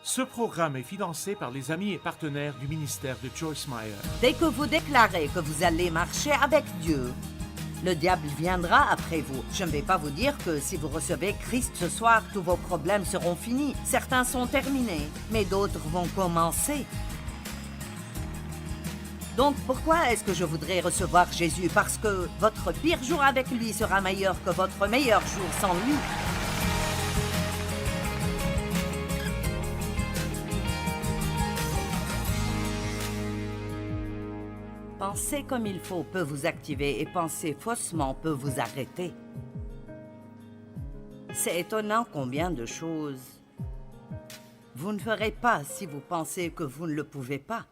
Ce programme est financé par les amis et partenaires du ministère de Joyce Meyer. Dès que vous déclarez que vous allez marcher avec Dieu, le diable viendra après vous. Je ne vais pas vous dire que si vous recevez Christ ce soir, tous vos problèmes seront finis. Certains sont terminés, mais d'autres vont commencer. Donc pourquoi est-ce que je voudrais recevoir Jésus? Parce que votre pire jour avec lui sera meilleur que votre meilleur jour sans lui. Penser comme il faut peut vous activer et penser faussement peut vous arrêter. C'est étonnant combien de choses vous ne ferez pas si vous pensez que vous ne le pouvez pas.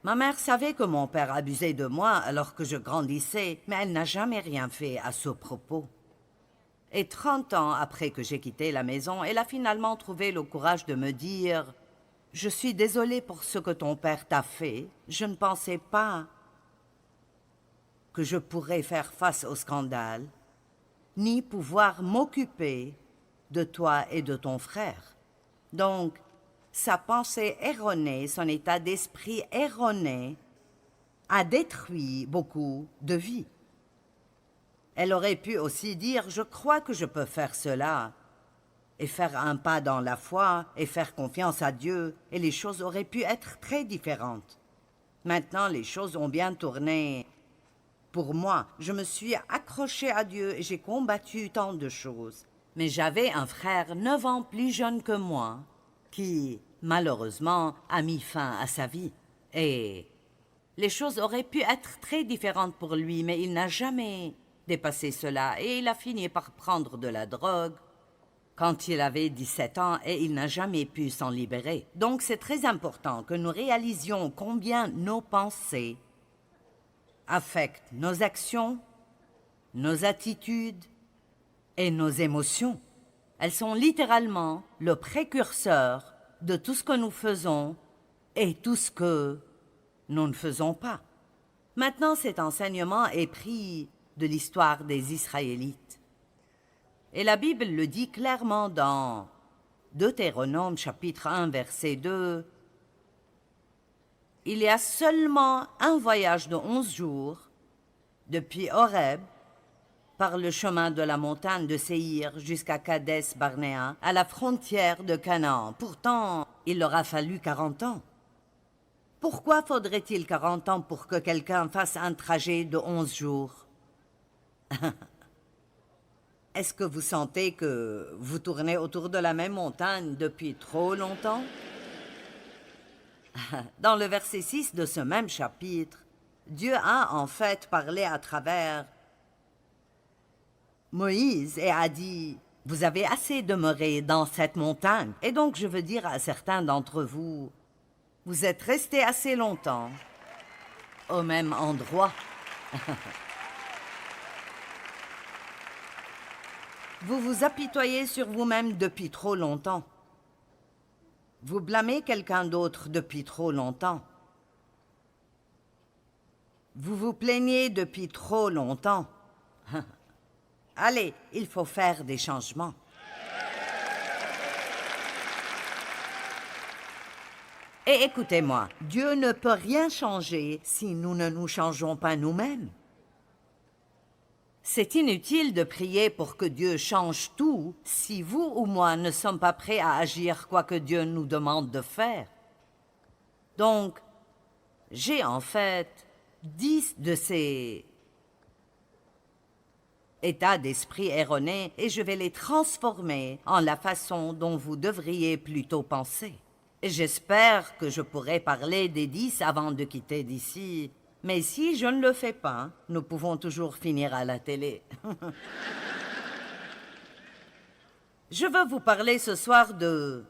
Ma mère savait que mon père abusait de moi alors que je grandissais, mais elle n'a jamais rien fait à ce propos. Et 30 ans après que j'ai quitté la maison, elle a finalement trouvé le courage de me dire « Je suis désolée pour ce que ton père t'a fait. Je ne pensais pas que je pourrais faire face au scandale, ni pouvoir m'occuper de toi et de ton frère. » Donc, sa pensée erronée, son état d'esprit erroné a détruit beaucoup de vies. Elle aurait pu aussi dire « Je crois que je peux faire cela » et faire un pas dans la foi et faire confiance à Dieu, et les choses auraient pu être très différentes. Maintenant, les choses ont bien tourné. Pour moi, je me suis accrochée à Dieu et j'ai combattu tant de choses. Mais j'avais un frère 9 ans plus jeune que moi qui, malheureusement, a mis fin à sa vie. Et les choses auraient pu être très différentes pour lui, mais il n'a jamais dépassé cela et il a fini par prendre de la drogue quand il avait 17 ans et il n'a jamais pu s'en libérer. Donc c'est très important que nous réalisions combien nos pensées affectent nos actions, nos attitudes et nos émotions. Elles sont littéralement le précurseur de tout ce que nous faisons et tout ce que nous ne faisons pas. Maintenant, cet enseignement est pris de l'histoire des Israélites. Et la Bible le dit clairement dans Deutéronome chapitre 1 verset 2. Il y a seulement un voyage de 11 jours depuis Horeb par le chemin de la montagne de Séhir jusqu'à Kadès Barnéa, à la frontière de Canaan. Pourtant, il leur a fallu 40 ans. Pourquoi faudrait-il 40 ans pour que quelqu'un fasse un trajet de 11 jours? Est-ce que vous sentez que vous tournez autour de la même montagne depuis trop longtemps? Dans le verset 6 de ce même chapitre, Dieu a en fait parlé à travers Moïse et a dit « Vous avez assez demeuré dans cette montagne. » Et donc je veux dire à certains d'entre vous, vous êtes restés assez longtemps au même endroit. Vous vous apitoyez sur vous-même depuis trop longtemps. Vous blâmez quelqu'un d'autre depuis trop longtemps. Vous vous plaignez depuis trop longtemps. Allez, il faut faire des changements. Et écoutez-moi, Dieu ne peut rien changer si nous ne nous changeons pas nous-mêmes. C'est inutile de prier pour que Dieu change tout si vous ou moi ne sommes pas prêts à agir quoi que Dieu nous demande de faire. Donc, j'ai en fait 10 de ces états d'esprit erronés et je vais les transformer en la façon dont vous devriez plutôt penser. J'espère que je pourrai parler des 10 avant de quitter d'ici. Mais si je ne le fais pas, nous pouvons toujours finir à la télé. Je veux vous parler ce soir de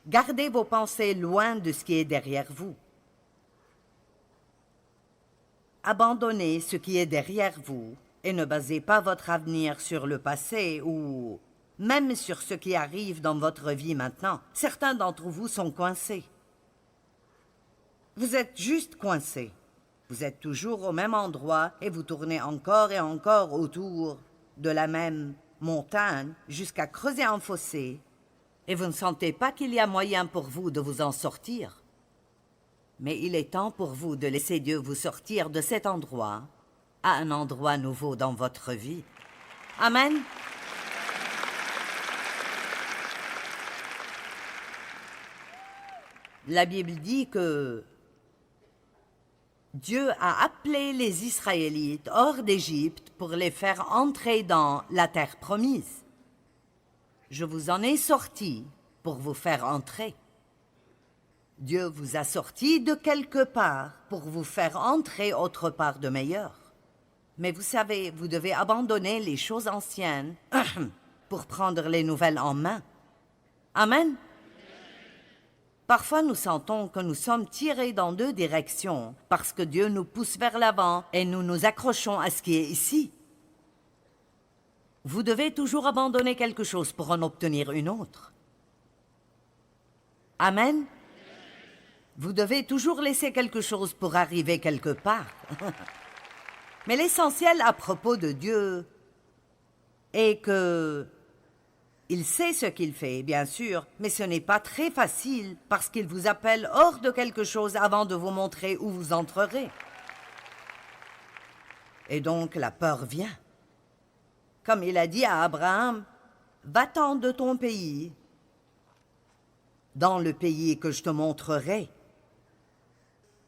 garder vos pensées loin de ce qui est derrière vous. Abandonnez ce qui est derrière vous et ne basez pas votre avenir sur le passé ou même sur ce qui arrive dans votre vie maintenant. Certains d'entre vous sont coincés. Vous êtes juste coincés. Vous êtes toujours au même endroit et vous tournez encore et encore autour de la même montagne jusqu'à creuser un fossé et vous ne sentez pas qu'il y a moyen pour vous de vous en sortir. Mais il est temps pour vous de laisser Dieu vous sortir de cet endroit à un endroit nouveau dans votre vie. Amen. La Bible dit que Dieu a appelé les Israélites hors d'Égypte pour les faire entrer dans la terre promise. Je vous en ai sorti pour vous faire entrer. Dieu vous a sorti de quelque part pour vous faire entrer autre part de meilleur. Mais vous savez, vous devez abandonner les choses anciennes pour prendre les nouvelles en main. Amen. Parfois, nous sentons que nous sommes tirés dans deux directions parce que Dieu nous pousse vers l'avant et nous nous accrochons à ce qui est ici. Vous devez toujours abandonner quelque chose pour en obtenir une autre. Amen. Vous devez toujours laisser quelque chose pour arriver quelque part. Mais l'essentiel à propos de Dieu est que il sait ce qu'il fait, bien sûr, mais ce n'est pas très facile parce qu'il vous appelle hors de quelque chose avant de vous montrer où vous entrerez. Et donc la peur vient. Comme il a dit à Abraham, « Va-t'en de ton pays, dans le pays que je te montrerai. »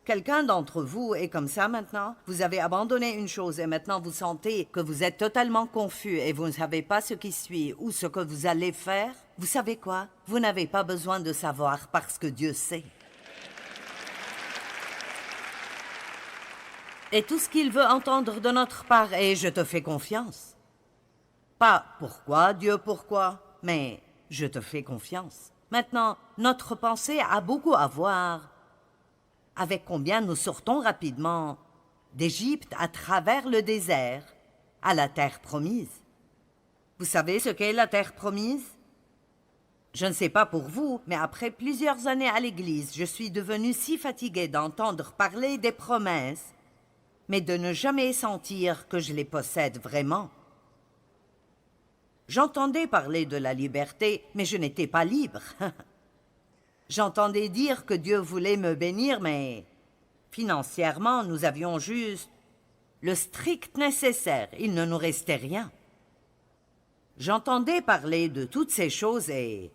Quelqu'un d'entre vous est comme ça maintenant? Vous avez abandonné une chose et maintenant vous sentez que vous êtes totalement confus et vous ne savez pas ce qui suit ou ce que vous allez faire? Vous savez quoi? Vous n'avez pas besoin de savoir parce que Dieu sait. Et tout ce qu'il veut entendre de notre part est « je te fais confiance ». Pas « pourquoi, Dieu, pourquoi ?» mais « je te fais confiance ». Maintenant, notre pensée a beaucoup à voir avec combien nous sortons rapidement d'Égypte à travers le désert à la terre promise. Vous savez ce qu'est la terre promise? Je ne sais pas pour vous, mais après plusieurs années à l'église, je suis devenue si fatiguée d'entendre parler des promesses, mais de ne jamais sentir que je les possède vraiment. J'entendais parler de la liberté, mais je n'étais pas libre. J'entendais dire que Dieu voulait me bénir, mais financièrement, nous avions juste le strict nécessaire. Il ne nous restait rien. J'entendais parler de toutes ces choses et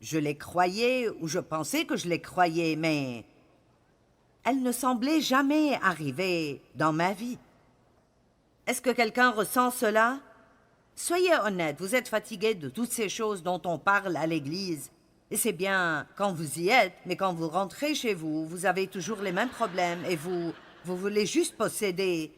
je les croyais ou je pensais que je les croyais, mais elles ne semblaient jamais arriver dans ma vie. Est-ce que quelqu'un ressent cela? Soyez honnête, vous êtes fatigué de toutes ces choses dont on parle à l'église. Et c'est bien quand vous y êtes, mais quand vous rentrez chez vous, vous avez toujours les mêmes problèmes et vous voulez juste posséder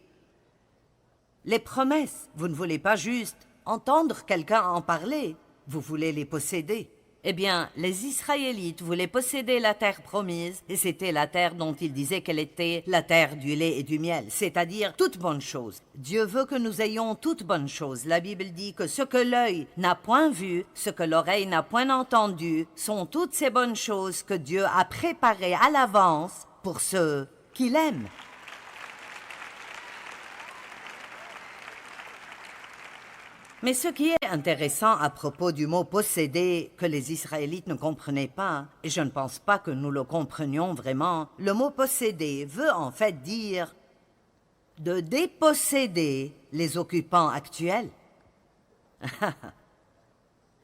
les promesses. Vous ne voulez pas juste entendre quelqu'un en parler, vous voulez les posséder. Eh bien, les Israélites voulaient posséder la terre promise, et c'était la terre dont ils disaient qu'elle était la terre du lait et du miel, c'est-à-dire toute bonne chose. Dieu veut que nous ayons toute bonne chose. La Bible dit que ce que l'œil n'a point vu, ce que l'oreille n'a point entendu, sont toutes ces bonnes choses que Dieu a préparées à l'avance pour ceux qui l'aiment. Mais ce qui est intéressant à propos du mot « posséder » que les Israélites ne comprenaient pas, et je ne pense pas que nous le comprenions vraiment, le mot « posséder » veut en fait dire de déposséder les occupants actuels.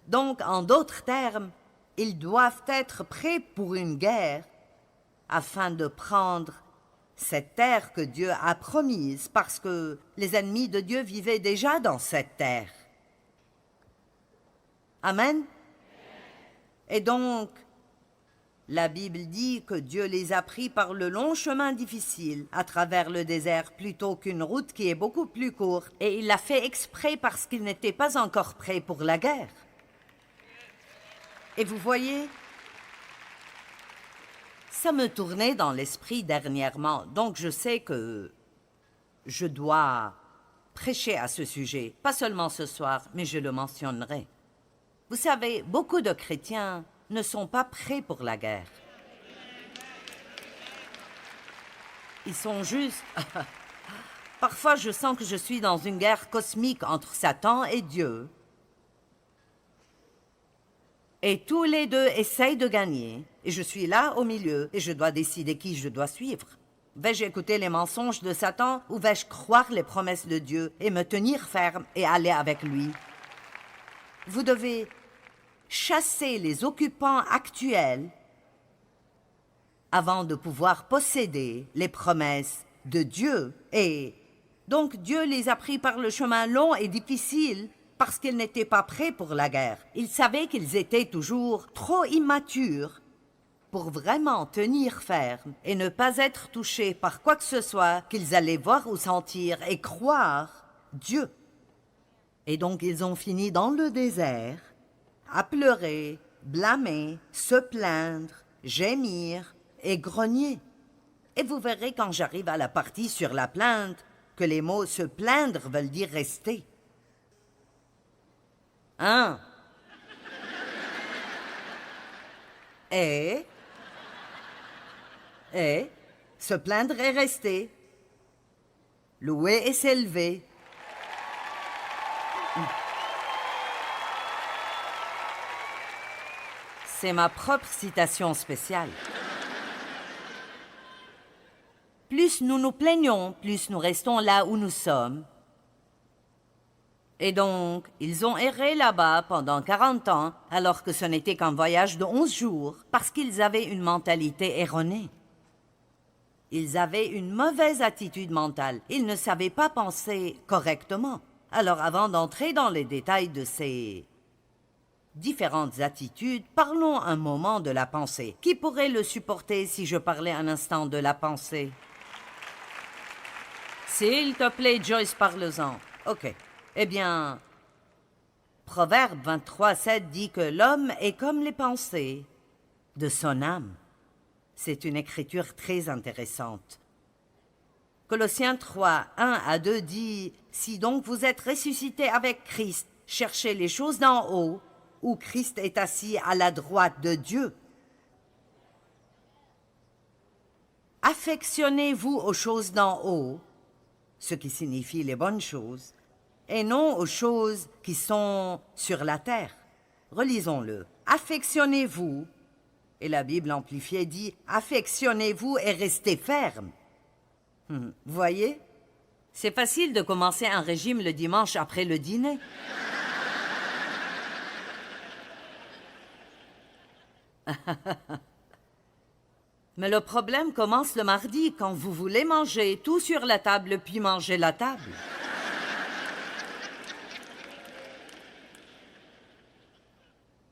Donc, en d'autres termes, ils doivent être prêts pour une guerre afin de prendre cette terre que Dieu a promise, parce que les ennemis de Dieu vivaient déjà dans cette terre. Amen. Et donc, la Bible dit que Dieu les a pris par le long chemin difficile à travers le désert plutôt qu'une route qui est beaucoup plus courte. Et il l'a fait exprès parce qu'ils n'étaient pas encore prêts pour la guerre. Et vous voyez, ça me tournait dans l'esprit dernièrement. Donc je sais que je dois prêcher à ce sujet. Pas seulement ce soir, mais je le mentionnerai. Vous savez, beaucoup de chrétiens ne sont pas prêts pour la guerre. Ils sont juste... Parfois, je sens que je suis dans une guerre cosmique entre Satan et Dieu. Et tous les deux essayent de gagner. Et je suis là au milieu et je dois décider qui je dois suivre. Vais-je écouter les mensonges de Satan ou vais-je croire les promesses de Dieu et me tenir ferme et aller avec lui? Vous devez chasser les occupants actuels avant de pouvoir posséder les promesses de Dieu. Et donc Dieu les a pris par le chemin long et difficile parce qu'ils n'étaient pas prêts pour la guerre. Ils savaient qu'ils étaient toujours trop immatures pour vraiment tenir ferme et ne pas être touchés par quoi que ce soit qu'ils allaient voir ou sentir et croire Dieu. Et donc ils ont fini dans le désert, à pleurer, blâmer, se plaindre, gémir et grogner. Et vous verrez quand j'arrive à la partie sur la plainte que les mots « se plaindre » veulent dire « rester ». Hein? Et se plaindre et rester. Louer et s'élever. C'est ma propre citation spéciale. Plus nous nous plaignons, plus nous restons là où nous sommes. Et donc, ils ont erré là-bas pendant 40 ans, alors que ce n'était qu'un voyage de 11 jours, parce qu'ils avaient une mentalité erronée. Ils avaient une mauvaise attitude mentale. Ils ne savaient pas penser correctement. Alors, avant d'entrer dans les détails de ces différentes attitudes, parlons un moment de la pensée. Qui pourrait le supporter si je parlais un instant de la pensée? S'il te plaît, Joyce, parle-en. OK. Eh bien, Proverbe 23:7 dit que l'homme est comme les pensées de son âme. C'est une écriture très intéressante. Colossiens 3:1-2 dit « Si donc vous êtes ressuscités avec Christ, cherchez les choses d'en haut, où Christ est assis à la droite de Dieu. Affectionnez-vous aux choses d'en haut, ce qui signifie les bonnes choses, et non aux choses qui sont sur la terre. » Relisons-le. « Affectionnez-vous » et la Bible amplifiée dit « Affectionnez-vous et restez ferme. » Vous voyez? C'est facile de commencer un régime le dimanche après le dîner. Mais le problème commence le mardi, quand vous voulez manger tout sur la table, puis manger la table.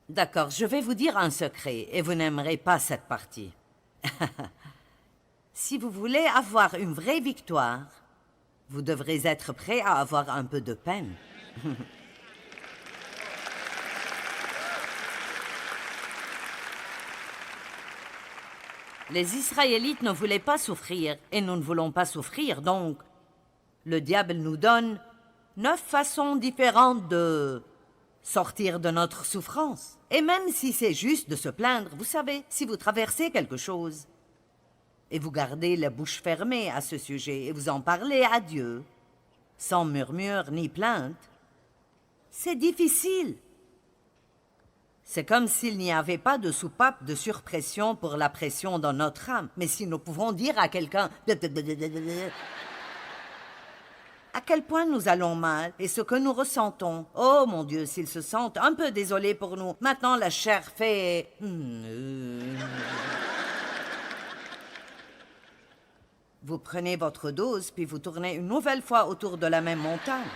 D'accord, je vais vous dire un secret, et vous n'aimerez pas cette partie. Si vous voulez avoir une vraie victoire, vous devrez être prêt à avoir un peu de peine. Les Israélites ne voulaient pas souffrir, et nous ne voulons pas souffrir, donc le diable nous donne 9 façons différentes de sortir de notre souffrance. Et même si c'est juste de se plaindre, vous savez, si vous traversez quelque chose, et vous gardez la bouche fermée à ce sujet, et vous en parlez à Dieu, sans murmure ni plainte, c'est difficile. C'est comme s'il n'y avait pas de soupape de surpression pour la pression dans notre âme. Mais si nous pouvons dire à quelqu'un à quel point nous allons mal et ce que nous ressentons. Oh mon Dieu, s'ils se sentent un peu désolés pour nous. Maintenant la chair fait... Vous prenez votre dose, puis vous tournez une nouvelle fois autour de la même montagne.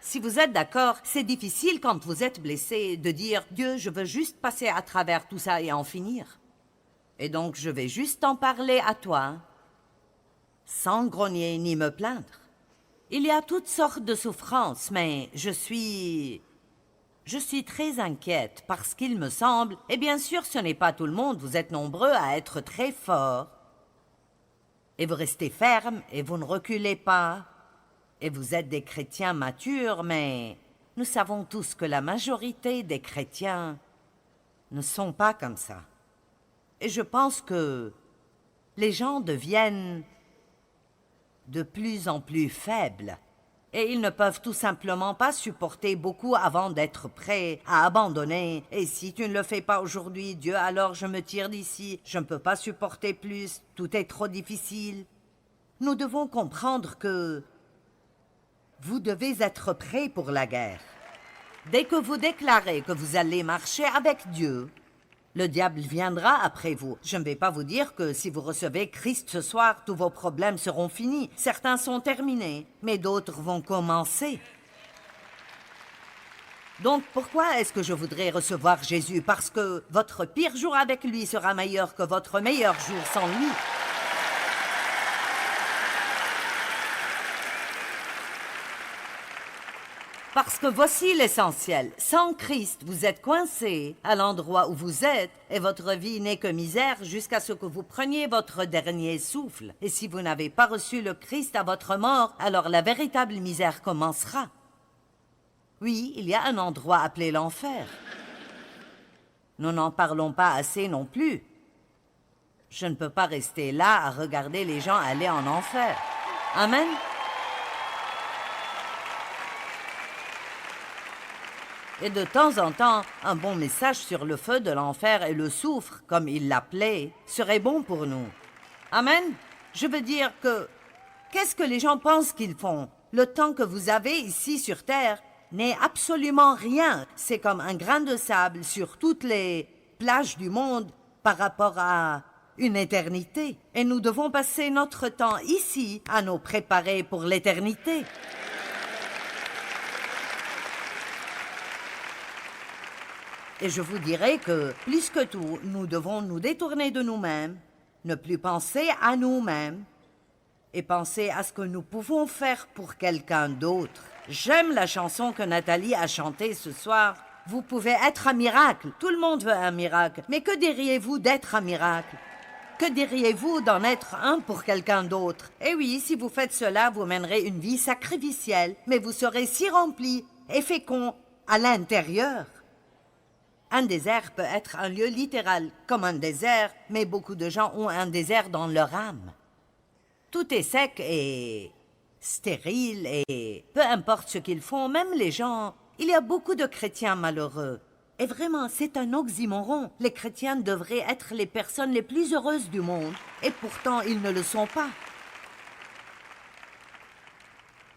Si vous êtes d'accord, c'est difficile quand vous êtes blessé de dire « Dieu, je veux juste passer à travers tout ça et en finir. Et donc je vais juste en parler à toi, sans grogner ni me plaindre. Il y a toutes sortes de souffrances, mais je suis très inquiète parce qu'il me semble, et bien sûr ce n'est pas tout le monde, vous êtes nombreux à être très forts, et vous restez ferme et vous ne reculez pas. Et vous êtes des chrétiens matures, mais nous savons tous que la majorité des chrétiens ne sont pas comme ça. Et je pense que les gens deviennent de plus en plus faibles Et ils ne peuvent tout simplement pas supporter beaucoup avant d'être prêts à abandonner. Et si tu ne le fais pas aujourd'hui, Dieu, alors je me tire d'ici. Je ne peux pas supporter plus. Tout est trop difficile. Nous devons comprendre que vous devez être prêts pour la guerre. Dès que vous déclarez que vous allez marcher avec Dieu, le diable viendra après vous. Je ne vais pas vous dire que si vous recevez Christ ce soir, tous vos problèmes seront finis. Certains sont terminés, mais d'autres vont commencer. Donc pourquoi est-ce que je voudrais recevoir Jésus? Parce que votre pire jour avec lui sera meilleur que votre meilleur jour sans lui. Parce que voici l'essentiel. Sans Christ, vous êtes coincé à l'endroit où vous êtes et votre vie n'est que misère jusqu'à ce que vous preniez votre dernier souffle. Et si vous n'avez pas reçu le Christ à votre mort, alors la véritable misère commencera. Oui, il y a un endroit appelé l'enfer. Nous n'en parlons pas assez non plus. Je ne peux pas rester là à regarder les gens aller en enfer. Amen. Et de temps en temps, un bon message sur le feu de l'enfer et le soufre, comme il l'appelait, serait bon pour nous. Amen. Je veux dire que, qu'est-ce que les gens pensent qu'ils font? Le temps que vous avez ici sur Terre n'est absolument rien. C'est comme un grain de sable sur toutes les plages du monde par rapport à une éternité. Et nous devons passer notre temps ici à nous préparer pour l'éternité. Et je vous dirai que, plus que tout, nous devons nous détourner de nous-mêmes, ne plus penser à nous-mêmes et penser à ce que nous pouvons faire pour quelqu'un d'autre. J'aime la chanson que Nathalie a chantée ce soir. Vous pouvez être un miracle. Tout le monde veut un miracle. Mais que diriez-vous d'être un miracle? Que diriez-vous d'en être un pour quelqu'un d'autre? Eh oui, si vous faites cela, vous mènerez une vie sacrificielle, mais vous serez si rempli et fécond à l'intérieur. Un désert peut être un lieu littéral, comme un désert, mais beaucoup de gens ont un désert dans leur âme. Tout est sec et stérile et peu importe ce qu'ils font, même les gens... Il y a beaucoup de chrétiens malheureux. Et vraiment, c'est un oxymoron. Les chrétiens devraient être les personnes les plus heureuses du monde, et pourtant ils ne le sont pas.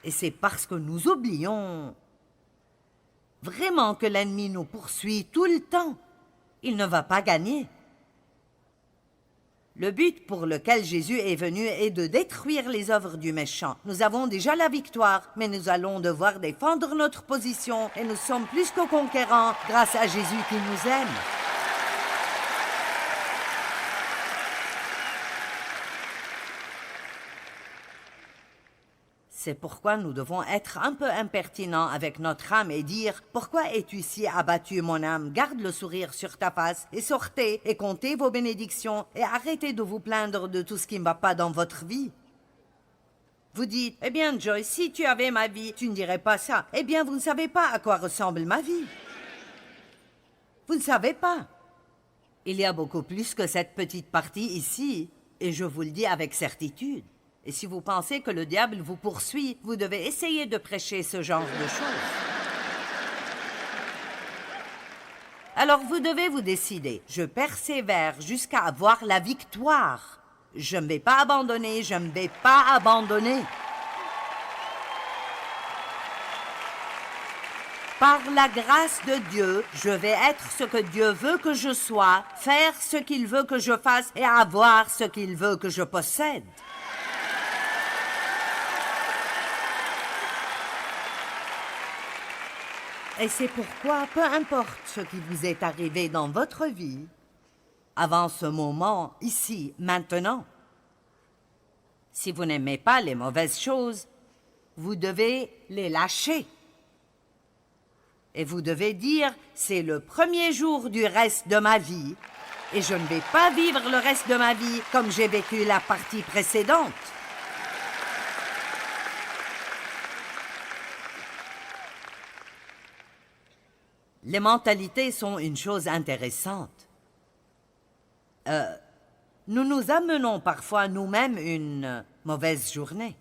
Et c'est parce que nous oublions... Vraiment que l'ennemi nous poursuit tout le temps. Il ne va pas gagner. Le but pour lequel Jésus est venu est de détruire les œuvres du méchant. Nous avons déjà la victoire, mais nous allons devoir défendre notre position et nous sommes plus que conquérants grâce à Jésus qui nous aime. C'est pourquoi nous devons être un peu impertinents avec notre âme et dire « Pourquoi es-tu si abattu, mon âme? Garde le sourire sur ta face et sortez et comptez vos bénédictions et arrêtez de vous plaindre de tout ce qui ne va pas dans votre vie. » Vous dites « Eh bien, Joyce, si tu avais ma vie, tu ne dirais pas ça. » Eh bien, vous ne savez pas à quoi ressemble ma vie. Vous ne savez pas. Il y a beaucoup plus que cette petite partie ici, et je vous le dis avec certitude. Et si vous pensez que le diable vous poursuit, vous devez essayer de prêcher ce genre de choses. Alors vous devez vous décider. Je persévère jusqu'à avoir la victoire. Je ne vais pas abandonner, je ne vais pas abandonner. Par la grâce de Dieu, je vais être ce que Dieu veut que je sois, faire ce qu'il veut que je fasse et avoir ce qu'il veut que je possède. Et c'est pourquoi, peu importe ce qui vous est arrivé dans votre vie, avant ce moment, ici, maintenant, si vous n'aimez pas les mauvaises choses, vous devez les lâcher. Et vous devez dire, c'est le premier jour du reste de ma vie, et je ne vais pas vivre le reste de ma vie comme j'ai vécu la partie précédente. Les mentalités sont une chose intéressante. Nous nous amenons parfois nous-mêmes une mauvaise journée.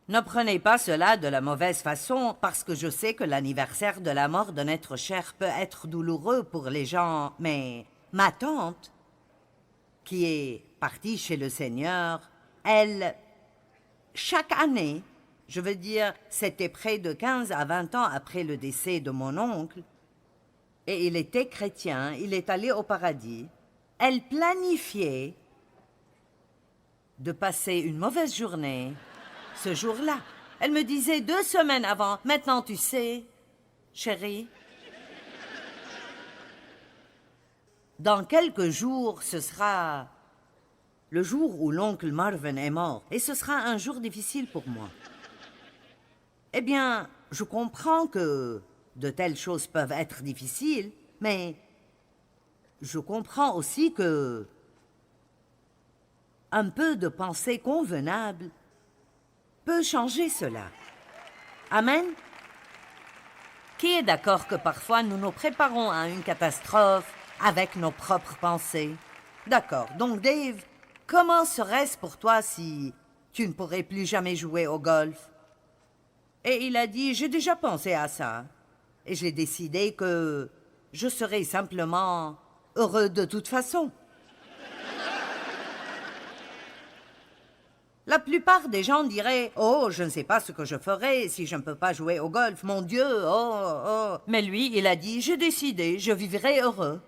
Ne prenez pas cela de la mauvaise façon, parce que je sais que l'anniversaire de la mort d'un être cher peut être douloureux pour les gens, mais ma tante, qui est partie chez le Seigneur, elle, chaque année, je veux dire, c'était près de 15 à 20 ans après le décès de mon oncle, et il était chrétien, il est allé au paradis, elle planifiait de passer une mauvaise journée ce jour-là. Elle me disait 2 semaines avant, maintenant tu sais, chérie, dans quelques jours, ce sera le jour où l'oncle Marvin est mort, et ce sera un jour difficile pour moi. Eh bien, je comprends que de telles choses peuvent être difficiles, mais je comprends aussi que un peu de pensée convenable peut changer cela. Amen? Qui est d'accord que parfois nous nous préparons à une catastrophe avec nos propres pensées? D'accord. Donc Dave, comment serait-ce pour toi si tu ne pourrais plus jamais jouer au golf? Et il a dit, j'ai déjà pensé à ça. Et j'ai décidé que je serais simplement heureux de toute façon. La plupart des gens diraient « Oh, je ne sais pas ce que je ferais si je ne peux pas jouer au golf, mon Dieu, oh. » Mais lui, il a dit « J'ai décidé, je vivrai heureux. »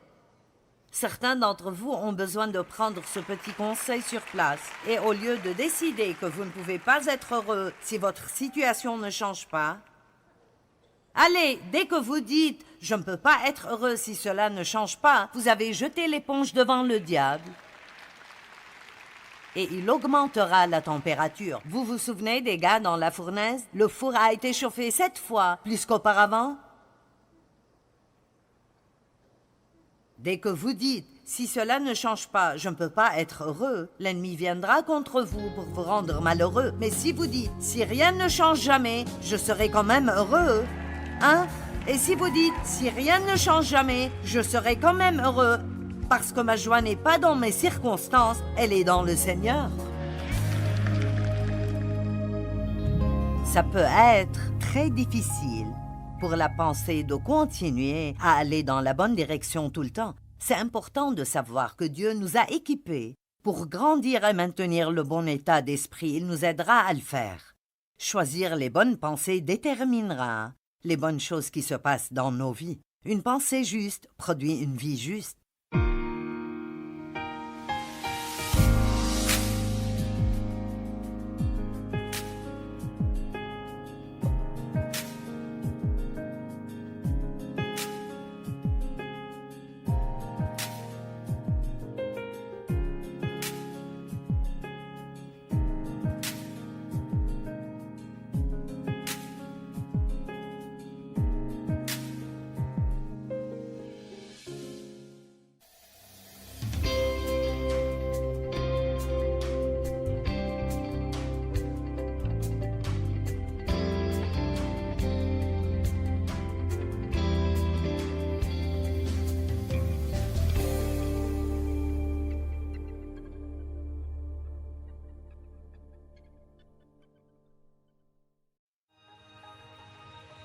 Certains d'entre vous ont besoin de prendre ce petit conseil sur place. Et au lieu de décider que vous ne pouvez pas être heureux si votre situation ne change pas, allez, dès que vous dites « Je ne peux pas être heureux si cela ne change pas », vous avez jeté l'éponge devant le diable. Et il augmentera la température. Vous vous souvenez des gars dans la fournaise? Le four a été chauffé 7 fois, plus qu'auparavant. Dès que vous dites « Si cela ne change pas, je ne peux pas être heureux », l'ennemi viendra contre vous pour vous rendre malheureux. Mais si vous dites « Si rien ne change jamais, je serai quand même heureux », hein? Et si vous dites « Si rien ne change jamais, je serai quand même heureux », parce que ma joie n'est pas dans mes circonstances, elle est dans le Seigneur. Ça peut être très difficile pour la pensée de continuer à aller dans la bonne direction tout le temps. C'est important de savoir que Dieu nous a équipés pour grandir et maintenir le bon état d'esprit. Il nous aidera à le faire. Choisir les bonnes pensées déterminera les bonnes choses qui se passent dans nos vies. Une pensée juste produit une vie juste.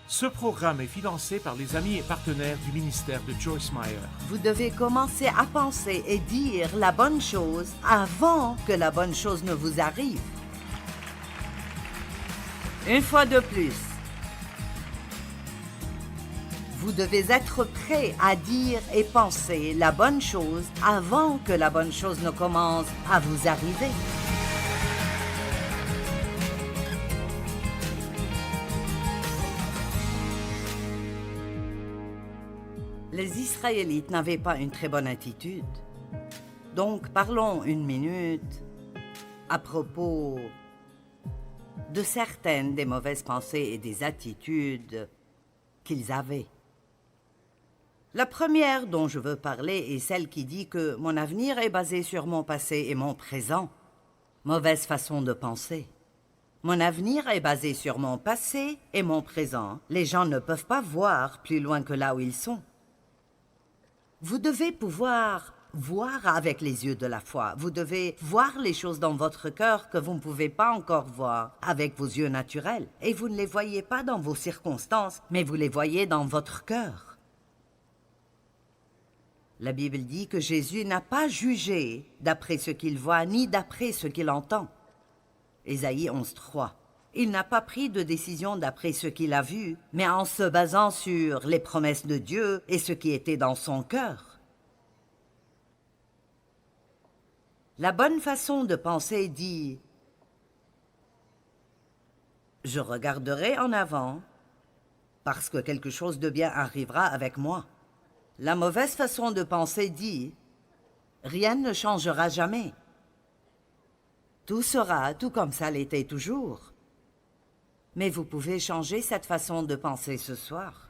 Ce programme est financé par les amis et partenaires du ministère de Joyce Meyer. Vous devez commencer à penser et dire la bonne chose avant que la bonne chose ne vous arrive. Une fois de plus, vous devez être prêt à dire et penser la bonne chose avant que la bonne chose ne commence à vous arriver. Les Israélites n'avaient pas une très bonne attitude. Donc, parlons une minute à propos de certaines des mauvaises pensées et des attitudes qu'ils avaient. La première dont je veux parler est celle qui dit que mon avenir est basé sur mon passé et mon présent. Mauvaise façon de penser. Mon avenir est basé sur mon passé et mon présent. Les gens ne peuvent pas voir plus loin que là où ils sont. Vous devez pouvoir voir avec les yeux de la foi. Vous devez voir les choses dans votre cœur que vous ne pouvez pas encore voir avec vos yeux naturels. Et vous ne les voyez pas dans vos circonstances, mais vous les voyez dans votre cœur. La Bible dit que Jésus n'a pas jugé d'après ce qu'il voit, ni d'après ce qu'il entend. Ésaïe 11:3. Il n'a pas pris de décision d'après ce qu'il a vu, mais en se basant sur les promesses de Dieu et ce qui était dans son cœur. La bonne façon de penser dit « Je regarderai en avant parce que quelque chose de bien arrivera avec moi. » La mauvaise façon de penser dit « Rien ne changera jamais. Tout sera tout comme ça l'était toujours. » Mais vous pouvez changer cette façon de penser ce soir.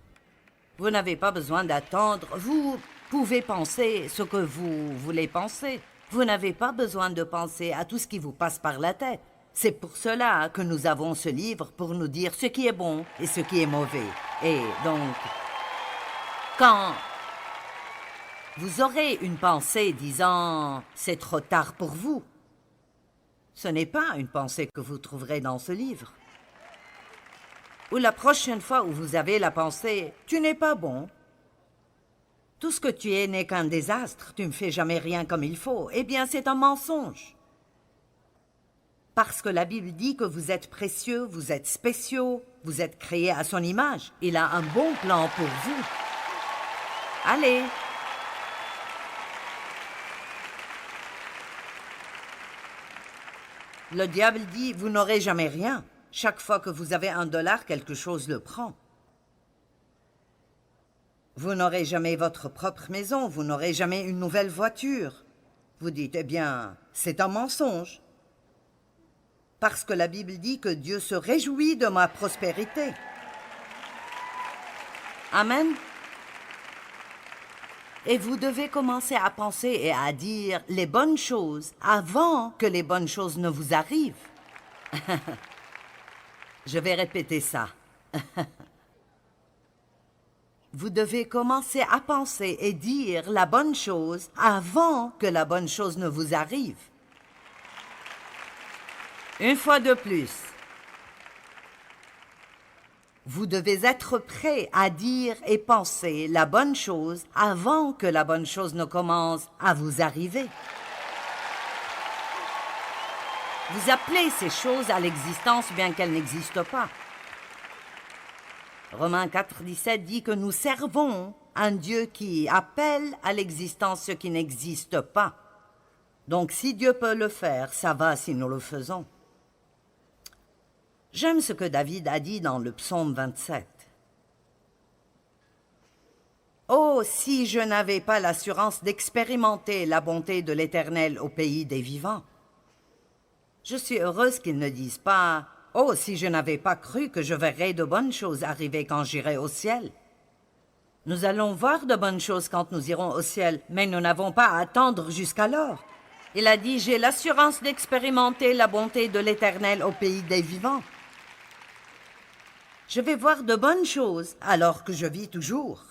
Vous n'avez pas besoin d'attendre. Vous pouvez penser ce que vous voulez penser. Vous n'avez pas besoin de penser à tout ce qui vous passe par la tête. C'est pour cela que nous avons ce livre pour nous dire ce qui est bon et ce qui est mauvais. Et donc, quand vous aurez une pensée disant « c'est trop tard pour vous », ce n'est pas une pensée que vous trouverez dans ce livre. Ou la prochaine fois où vous avez la pensée « tu n'es pas bon », tout ce que tu es n'est qu'un désastre, tu ne fais jamais rien comme il faut, eh bien c'est un mensonge. Parce que la Bible dit que vous êtes précieux, vous êtes spéciaux, vous êtes créés à son image. Il a un bon plan pour vous. Allez! Le diable dit, vous n'aurez jamais rien. Chaque fois que vous avez $1, quelque chose le prend. Vous n'aurez jamais votre propre maison, vous n'aurez jamais une nouvelle voiture. Vous dites, eh bien, c'est un mensonge. Parce que la Bible dit que Dieu se réjouit de ma prospérité. Amen. Et vous devez commencer à penser et à dire les bonnes choses avant que les bonnes choses ne vous arrivent. Je vais répéter ça. Vous devez commencer à penser et dire la bonne chose avant que la bonne chose ne vous arrive. Une fois de plus. Vous devez être prêt à dire et penser la bonne chose avant que la bonne chose ne commence à vous arriver. Vous appelez ces choses à l'existence bien qu'elles n'existent pas. Romains 4,17 dit que nous servons un Dieu qui appelle à l'existence ce qui n'existe pas. Donc si Dieu peut le faire, ça va si nous le faisons. J'aime ce que David a dit dans le psaume 27. « Oh, si je n'avais pas l'assurance d'expérimenter la bonté de l'Éternel au pays des vivants. » Je suis heureuse qu'ils ne disent pas « Oh, si je n'avais pas cru que je verrais de bonnes choses arriver quand j'irai au ciel. » Nous allons voir de bonnes choses quand nous irons au ciel, mais nous n'avons pas à attendre jusqu'alors. Il a dit « J'ai l'assurance d'expérimenter la bonté de l'Éternel au pays des vivants. » Je vais voir de bonnes choses alors que je vis toujours.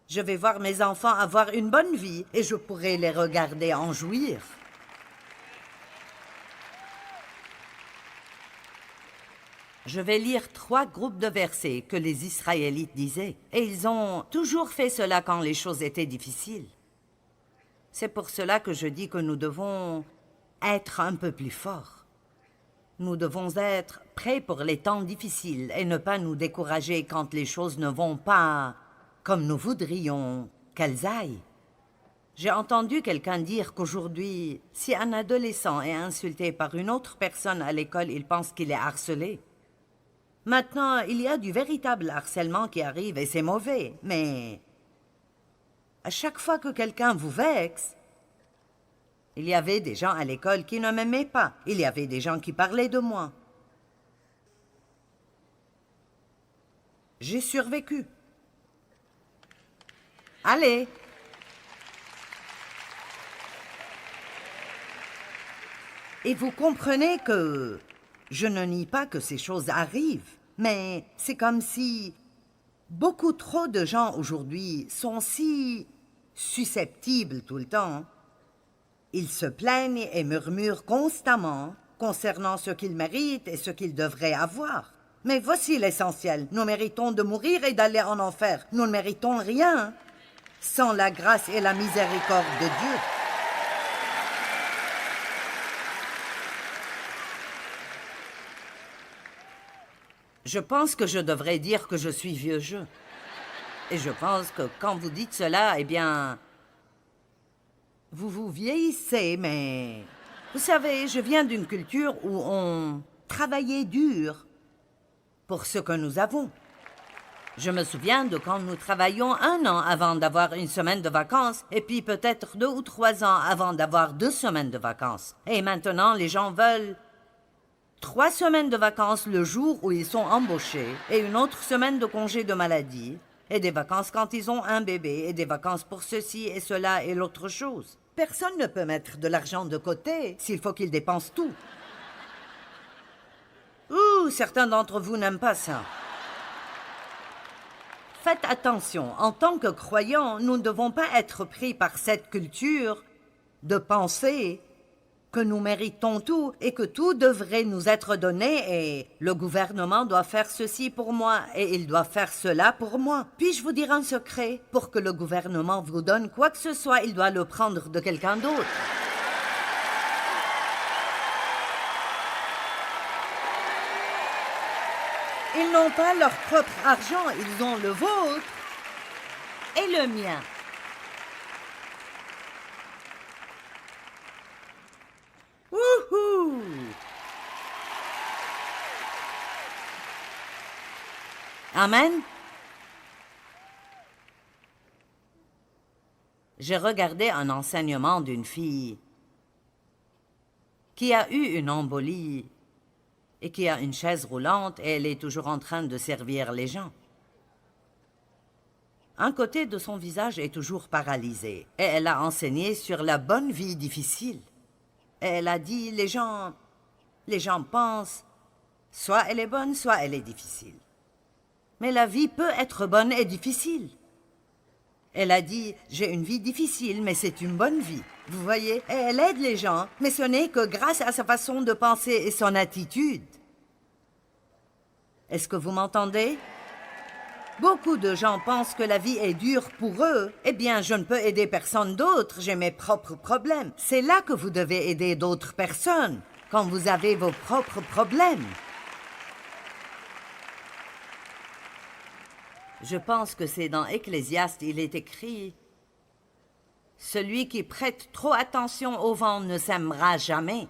Je vais voir mes enfants avoir une bonne vie et je pourrai les regarder en jouir. Je vais lire 3 groupes de versets que les Israélites disaient, et ils ont toujours fait cela quand les choses étaient difficiles. C'est pour cela que je dis que nous devons être un peu plus forts. Nous devons être prêts pour les temps difficiles et ne pas nous décourager quand les choses ne vont pas comme nous voudrions qu'elles aillent. J'ai entendu quelqu'un dire qu'aujourd'hui, si un adolescent est insulté par une autre personne à l'école, il pense qu'il est harcelé. Maintenant, il y a du véritable harcèlement qui arrive et c'est mauvais, mais à chaque fois que quelqu'un vous vexe, il y avait des gens à l'école qui ne m'aimaient pas. Il y avait des gens qui parlaient de moi. J'ai survécu. Allez! Et vous comprenez que je ne nie pas que ces choses arrivent, mais c'est comme si beaucoup trop de gens aujourd'hui sont si susceptibles tout le temps. Ils se plaignent et murmurent constamment concernant ce qu'ils méritent et ce qu'ils devraient avoir. Mais voici l'essentiel. Nous méritons de mourir et d'aller en enfer. Nous ne méritons rien sans la grâce et la miséricorde de Dieu. Je pense que je devrais dire que je suis vieux jeu. Et je pense que quand vous dites cela, eh bien, vous vous vieillissez, mais... Vous savez, je viens d'une culture où on travaillait dur pour ce que nous avons. Je me souviens de quand nous travaillions 1 an avant d'avoir une semaine de vacances, et puis peut-être 2 ou 3 ans avant d'avoir 2 semaines de vacances. Et maintenant, les gens veulent 3 semaines de vacances le jour où ils sont embauchés, et une autre semaine de congé de maladie, et des vacances quand ils ont un bébé, et des vacances pour ceci et cela et l'autre chose. Personne ne peut mettre de l'argent de côté s'il faut qu'il dépense tout. Ouh, certains d'entre vous n'aiment pas ça. Faites attention, en tant que croyants, nous ne devons pas être pris par cette culture de penser que nous méritons tout et que tout devrait nous être donné et le gouvernement doit faire ceci pour moi et il doit faire cela pour moi. Puis-je vous dire un secret? Pour que le gouvernement vous donne quoi que ce soit, il doit le prendre de quelqu'un d'autre. Ils n'ont pas leur propre argent, ils ont le vôtre et le mien. Wouhou! Amen? J'ai regardé un enseignement d'une fille qui a eu une embolie et qui a une chaise roulante et elle est toujours en train de servir les gens. Un côté de son visage est toujours paralysé et elle a enseigné sur la bonne vie difficile. Et elle a dit, les gens pensent, soit elle est bonne, soit elle est difficile. Mais la vie peut être bonne et difficile. Elle a dit, j'ai une vie difficile, mais c'est une bonne vie. Vous voyez, et elle aide les gens, mais ce n'est que grâce à sa façon de penser et son attitude. Est-ce que vous m'entendez? Beaucoup de gens pensent que la vie est dure pour eux. Eh bien, je ne peux aider personne d'autre, j'ai mes propres problèmes. C'est là que vous devez aider d'autres personnes, quand vous avez vos propres problèmes. Je pense que c'est dans Ecclésiaste, il est écrit « Celui qui prête trop attention au vent ne s'aimera jamais. »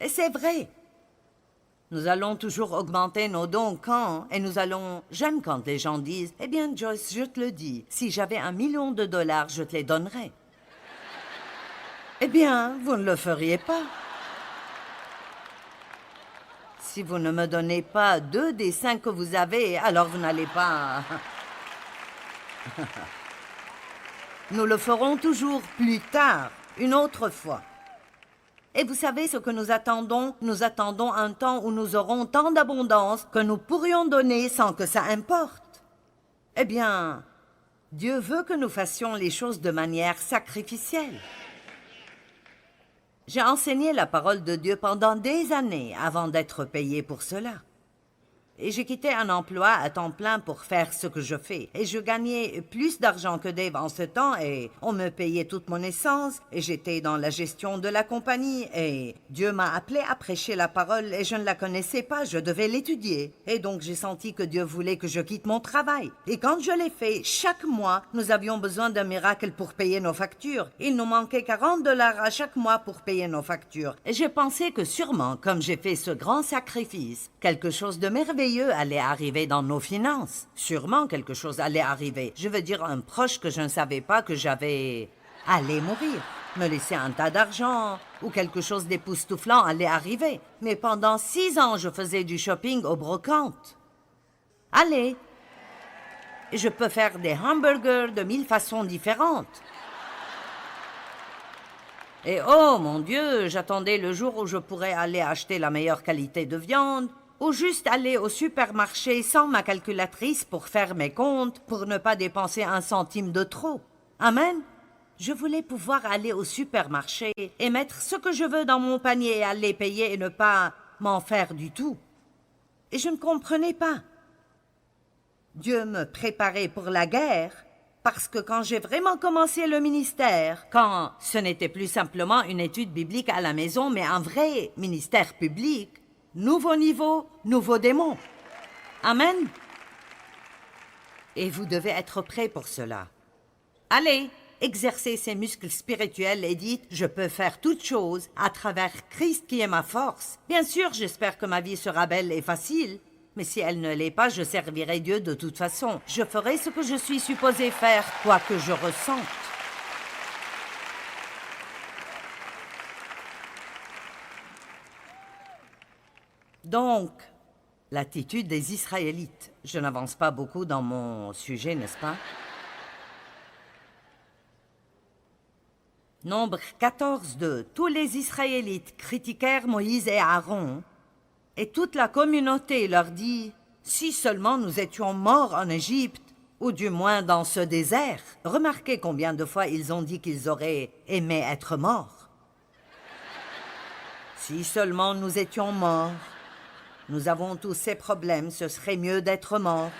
Et c'est vrai. Nous allons toujours augmenter nos dons quand, et nous allons... J'aime quand les gens disent « Eh bien, Joyce, je te le dis, si j'avais $1 million, je te les donnerais. » Eh bien, vous ne le feriez pas. Si vous ne me donnez pas 2 des 5 que vous avez, alors vous n'allez pas... Nous le ferons toujours plus tard, une autre fois. Et vous savez ce que nous attendons? Nous attendons un temps où nous aurons tant d'abondance que nous pourrions donner sans que ça importe. Eh bien, Dieu veut que nous fassions les choses de manière sacrificielle. J'ai enseigné la parole de Dieu pendant des années avant d'être payé pour cela. Et j'ai quitté un emploi à temps plein pour faire ce que je fais. Et je gagnais plus d'argent que Dave en ce temps et on me payait toute mon essence et j'étais dans la gestion de la compagnie et Dieu m'a appelé à prêcher la parole et je ne la connaissais pas, je devais l'étudier. Et donc j'ai senti que Dieu voulait que je quitte mon travail. Et quand je l'ai fait, chaque mois, nous avions besoin d'un miracle pour payer nos factures. Il nous manquait $40 à chaque mois pour payer nos factures. Et j'ai pensé que sûrement, comme j'ai fait ce grand sacrifice, quelque chose de merveilleux allait arriver dans nos finances. Sûrement quelque chose allait arriver. Je veux dire, un proche que je ne savais pas que j'avais allait mourir, me laisser un tas d'argent ou quelque chose d'époustouflant allait arriver. Mais pendant 6 ans, je faisais du shopping aux brocantes. Allez, je peux faire des hamburgers de 1000 façons différentes. Et oh mon Dieu, j'attendais le jour où je pourrais aller acheter la meilleure qualité de viande, ou juste aller au supermarché sans ma calculatrice pour faire mes comptes, pour ne pas dépenser 1 centime de trop. Amen. Je voulais pouvoir aller au supermarché et mettre ce que je veux dans mon panier et aller payer et ne pas m'en faire du tout. Et je ne comprenais pas. Dieu me préparait pour la guerre parce que quand j'ai vraiment commencé le ministère, quand ce n'était plus simplement une étude biblique à la maison, mais un vrai ministère public, nouveau niveau, nouveau démon. Amen. Et vous devez être prêt pour cela. Allez, exercez ces muscles spirituels et dites « Je peux faire toutes choses à travers Christ qui est ma force ». Bien sûr, j'espère que ma vie sera belle et facile, mais si elle ne l'est pas, je servirai Dieu de toute façon. Je ferai ce que je suis supposé faire, quoi que je ressente. Donc, l'attitude des Israélites. Je n'avance pas beaucoup dans mon sujet, n'est-ce pas? Nombre 14:2. Tous les Israélites critiquèrent Moïse et Aaron, et toute la communauté leur dit « Si seulement nous étions morts en Égypte, ou du moins dans ce désert. » Remarquez combien de fois ils ont dit qu'ils auraient aimé être morts. Si seulement nous étions morts. Nous avons tous ces problèmes, ce serait mieux d'être morts.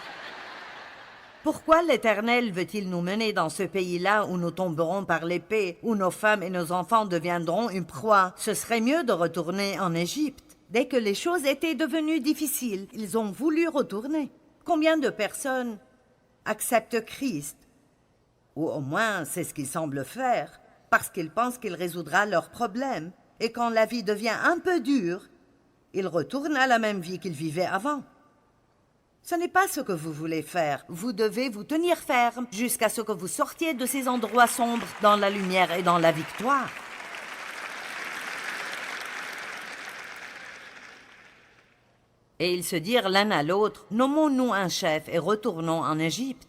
Pourquoi l'Éternel veut-il nous mener dans ce pays-là où nous tomberons par l'épée, où nos femmes et nos enfants deviendront une proie? Ce serait mieux de retourner en Égypte. Dès que les choses étaient devenues difficiles, ils ont voulu retourner. Combien de personnes acceptent Christ? Ou au moins, c'est ce qu'ils semblent faire, parce qu'ils pensent qu'il résoudra leurs problèmes. Et quand la vie devient un peu dure, ils retournent à la même vie qu'ils vivaient avant. Ce n'est pas ce que vous voulez faire. Vous devez vous tenir ferme jusqu'à ce que vous sortiez de ces endroits sombres dans la lumière et dans la victoire. Et ils se dirent l'un à l'autre, « Nommons-nous un chef et retournons en Égypte. »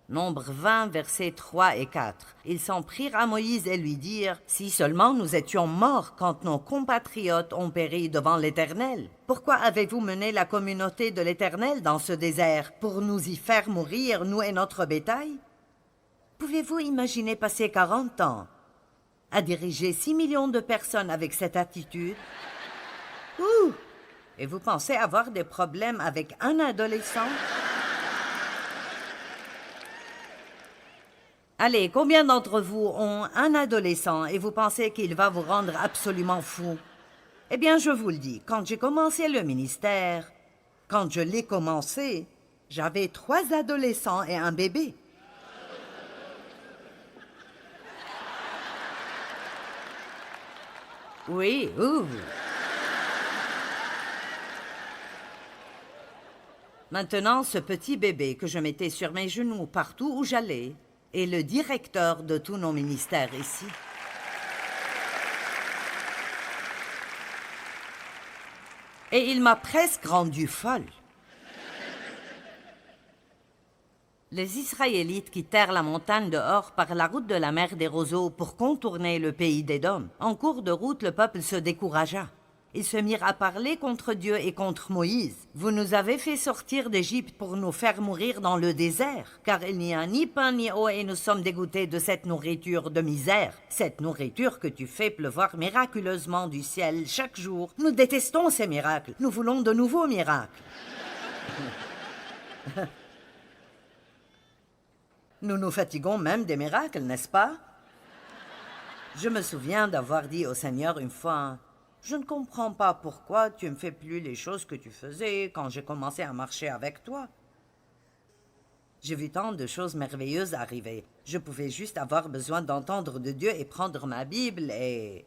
Nombre 20, versets 3 et 4. Ils s'en prirent à Moïse et lui dirent, « Si seulement nous étions morts quand nos compatriotes ont péri devant l'Éternel. Pourquoi avez-vous mené la communauté de l'Éternel dans ce désert pour nous y faire mourir, nous et notre bétail? Pouvez-vous imaginer passer 40 ans à diriger 6 millions de personnes avec cette attitude? Ouh! Et vous pensez avoir des problèmes avec un adolescent? Allez, combien d'entre vous ont un adolescent et vous pensez qu'il va vous rendre absolument fou? Eh bien, je vous le dis, quand j'ai commencé le ministère, quand je l'ai commencé, j'avais 3 adolescents et un bébé. Oui, ouh. Maintenant, ce petit bébé que je mettais sur mes genoux partout où j'allais est le directeur de tous nos ministères ici. Et il m'a presque rendue folle. Les Israélites quittèrent la montagne de Hor par la route de la mer des Roseaux pour contourner le pays d'Édom. En cours de route, le peuple se découragea. Ils se mirent à parler contre Dieu et contre Moïse. « Vous nous avez fait sortir d'Égypte pour nous faire mourir dans le désert, car il n'y a ni pain ni eau et nous sommes dégoûtés de cette nourriture de misère. Cette nourriture que tu fais pleuvoir miraculeusement du ciel chaque jour. Nous détestons ces miracles. Nous voulons de nouveaux miracles. » Nous nous fatiguons même des miracles, n'est-ce pas? Je me souviens d'avoir dit au Seigneur une fois, « Je ne comprends pas pourquoi tu ne fais plus les choses que tu faisais quand j'ai commencé à marcher avec toi. » J'ai vu tant de choses merveilleuses arriver. Je pouvais juste avoir besoin d'entendre de Dieu et prendre ma Bible et...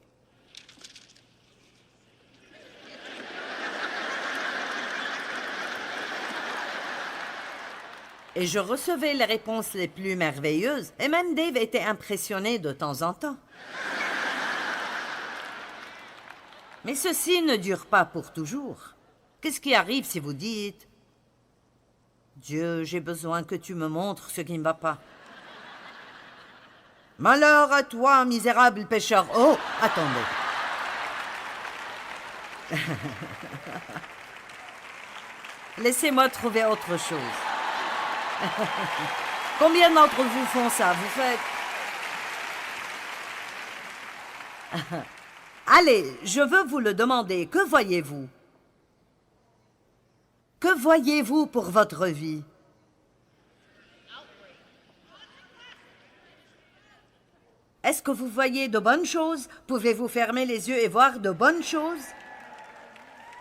Et je recevais les réponses les plus merveilleuses, et même Dave était impressionné de temps en temps. Mais ceci ne dure pas pour toujours. Qu'est-ce qui arrive si vous dites « Dieu, j'ai besoin que tu me montres ce qui ne va pas. » « Malheur à toi, misérable pécheur. » Oh, attendez. Laissez-moi trouver autre chose. Combien d'entre vous font ça? Vous faites Allez, je veux vous le demander. Que voyez-vous? Que voyez-vous pour votre vie? Est-ce que vous voyez de bonnes choses? Pouvez-vous fermer les yeux et voir de bonnes choses?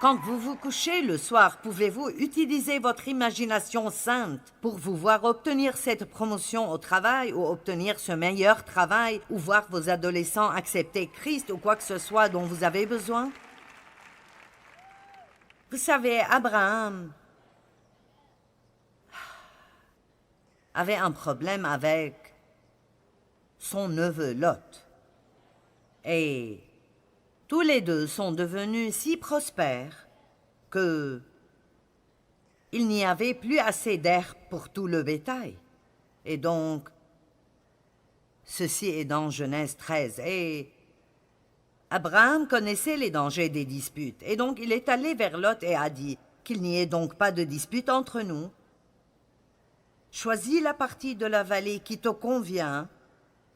Quand vous vous couchez le soir, pouvez-vous utiliser votre imagination sainte pour vous voir obtenir cette promotion au travail ou obtenir ce meilleur travail ou voir vos adolescents accepter Christ ou quoi que ce soit dont vous avez besoin? Vous savez, Abraham avait un problème avec son neveu Lot. Et tous les deux sont devenus si prospères que il n'y avait plus assez d'herbe pour tout le bétail. Et donc, ceci est dans Genèse 13. Et Abraham connaissait les dangers des disputes. Et donc, il est allé vers Lot et a dit qu'il n'y ait donc pas de dispute entre nous. Choisis la partie de la vallée qui te convient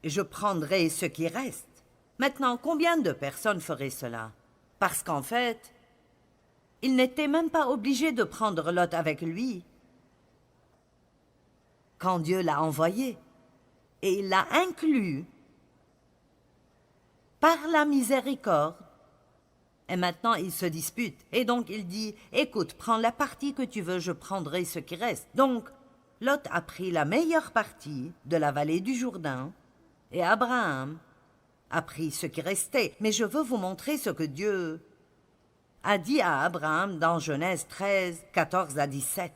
et je prendrai ce qui reste. Maintenant, combien de personnes feraient cela? Parce qu'en fait, il n'était même pas obligé de prendre Lot avec lui quand Dieu l'a envoyé. Et il l'a inclus par la miséricorde. Et maintenant, il se dispute. Et donc, il dit, écoute, prends la partie que tu veux, je prendrai ce qui reste. Donc, Lot a pris la meilleure partie de la vallée du Jourdain et Abraham a pris ce qui restait. Mais je veux vous montrer ce que Dieu a dit à Abraham dans Genèse 13, 14 à 17.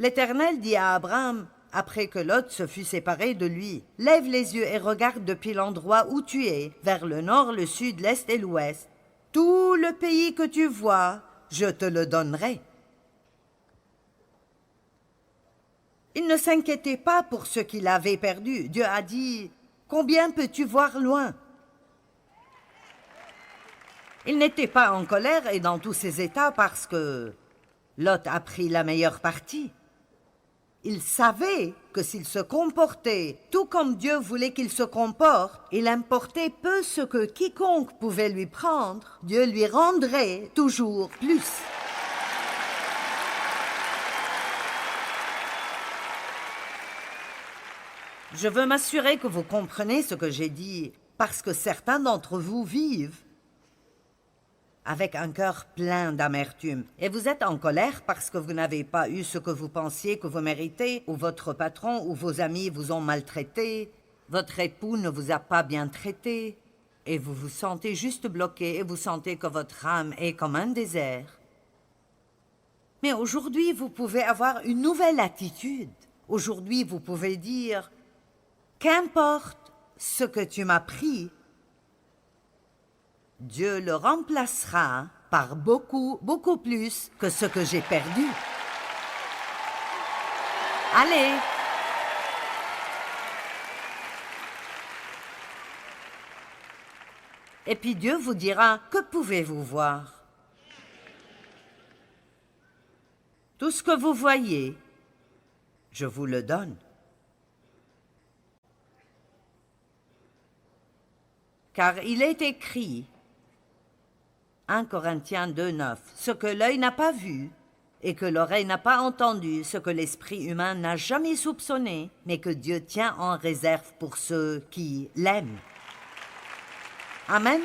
L'Éternel dit à Abraham, après que Lot se fut séparé de lui, « Lève les yeux et regarde depuis l'endroit où tu es, vers le nord, le sud, l'est et l'ouest. Tout le pays que tu vois, je te le donnerai. » Il ne s'inquiétait pas pour ce qu'il avait perdu. Dieu a dit, « Combien peux-tu voir loin ?» Il n'était pas en colère et dans tous ses états parce que Lot a pris la meilleure partie. Il savait que s'il se comportait tout comme Dieu voulait qu'il se comporte, il importait peu ce que quiconque pouvait lui prendre, Dieu lui rendrait toujours plus. Je veux m'assurer que vous comprenez ce que j'ai dit, parce que certains d'entre vous vivent avec un cœur plein d'amertume. Et vous êtes en colère parce que vous n'avez pas eu ce que vous pensiez que vous méritez, ou votre patron ou vos amis vous ont maltraité, votre époux ne vous a pas bien traité, et vous vous sentez juste bloqué et vous sentez que votre âme est comme un désert. Mais aujourd'hui, vous pouvez avoir une nouvelle attitude. Aujourd'hui, vous pouvez dire, « Qu'importe ce que tu m'as pris, Dieu le remplacera par beaucoup, beaucoup plus que ce que j'ai perdu. » Allez! Et puis Dieu vous dira, que pouvez-vous voir? Tout ce que vous voyez, je vous le donne. Car il est écrit, 1 Corinthiens 2, 9, « Ce que l'œil n'a pas vu et que l'oreille n'a pas entendu, ce que l'esprit humain n'a jamais soupçonné, mais que Dieu tient en réserve pour ceux qui l'aiment. » Amen.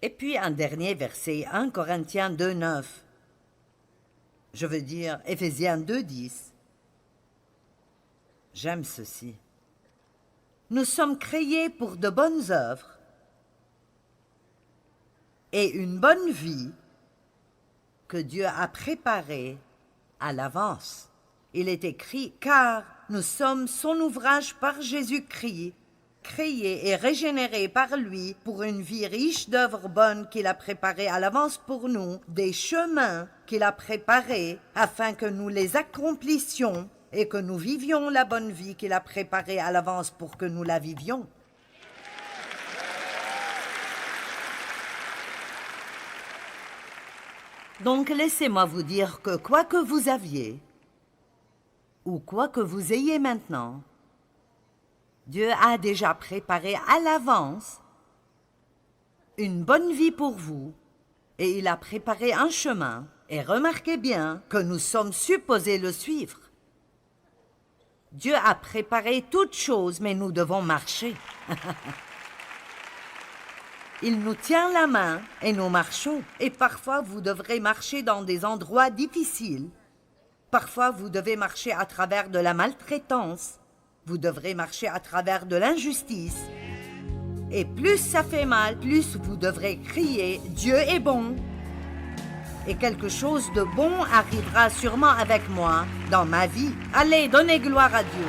Et puis un dernier verset, 1 Corinthiens 2, 9. Je veux dire Éphésiens 2, 10. J'aime ceci. Nous sommes créés pour de bonnes œuvres et une bonne vie que Dieu a préparée à l'avance. Il est écrit, car nous sommes son ouvrage par Jésus-Christ, créés et régénérés par lui pour une vie riche d'œuvres bonnes qu'il a préparées à l'avance pour nous, des chemins qu'il a préparés afin que nous les accomplissions et que nous vivions la bonne vie qu'il a préparée à l'avance pour que nous la vivions. Donc laissez-moi vous dire que quoi que vous aviez, ou quoi que vous ayez maintenant, Dieu a déjà préparé à l'avance une bonne vie pour vous et il a préparé un chemin. Et remarquez bien que nous sommes supposés le suivre. Dieu a préparé toutes choses, mais nous devons marcher. Il nous tient la main et nous marchons. Et parfois, vous devrez marcher dans des endroits difficiles. Parfois, vous devez marcher à travers de la maltraitance. Vous devrez marcher à travers de l'injustice. Et plus ça fait mal, plus vous devrez crier « Dieu est bon ». Et quelque chose de bon arrivera sûrement avec moi dans ma vie. Allez, donnez gloire à Dieu.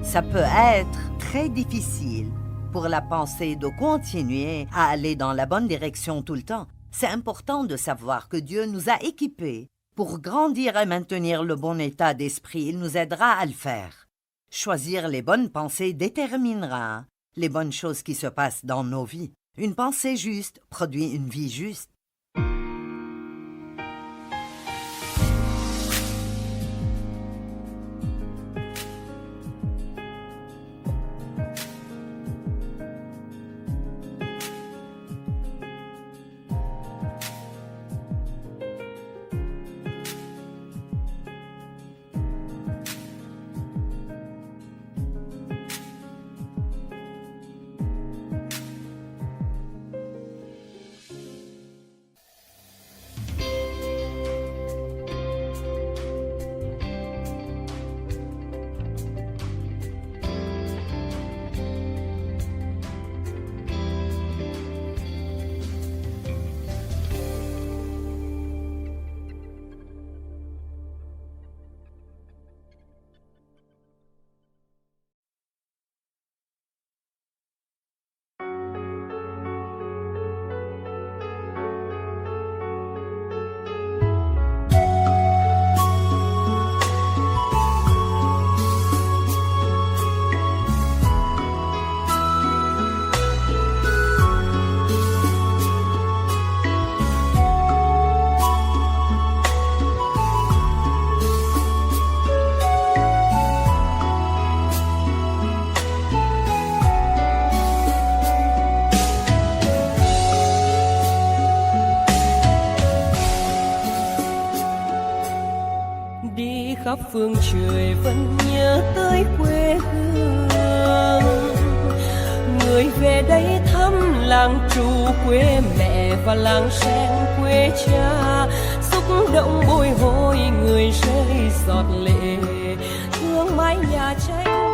Ça peut être très difficile pour la pensée de continuer à aller dans la bonne direction tout le temps. C'est important de savoir que Dieu nous a équipés pour grandir et maintenir le bon état d'esprit. Il nous aidera à le faire. Choisir les bonnes pensées déterminera les bonnes choses qui se passent dans nos vies. Une pensée juste produit une vie juste. khắp phương trời vẫn nhớ tới quê hương. Người về đây thăm làng trù quê mẹ và làng sen quê cha, xúc động bồi hồi người rơi giọt lệ thương mái nhà tranh.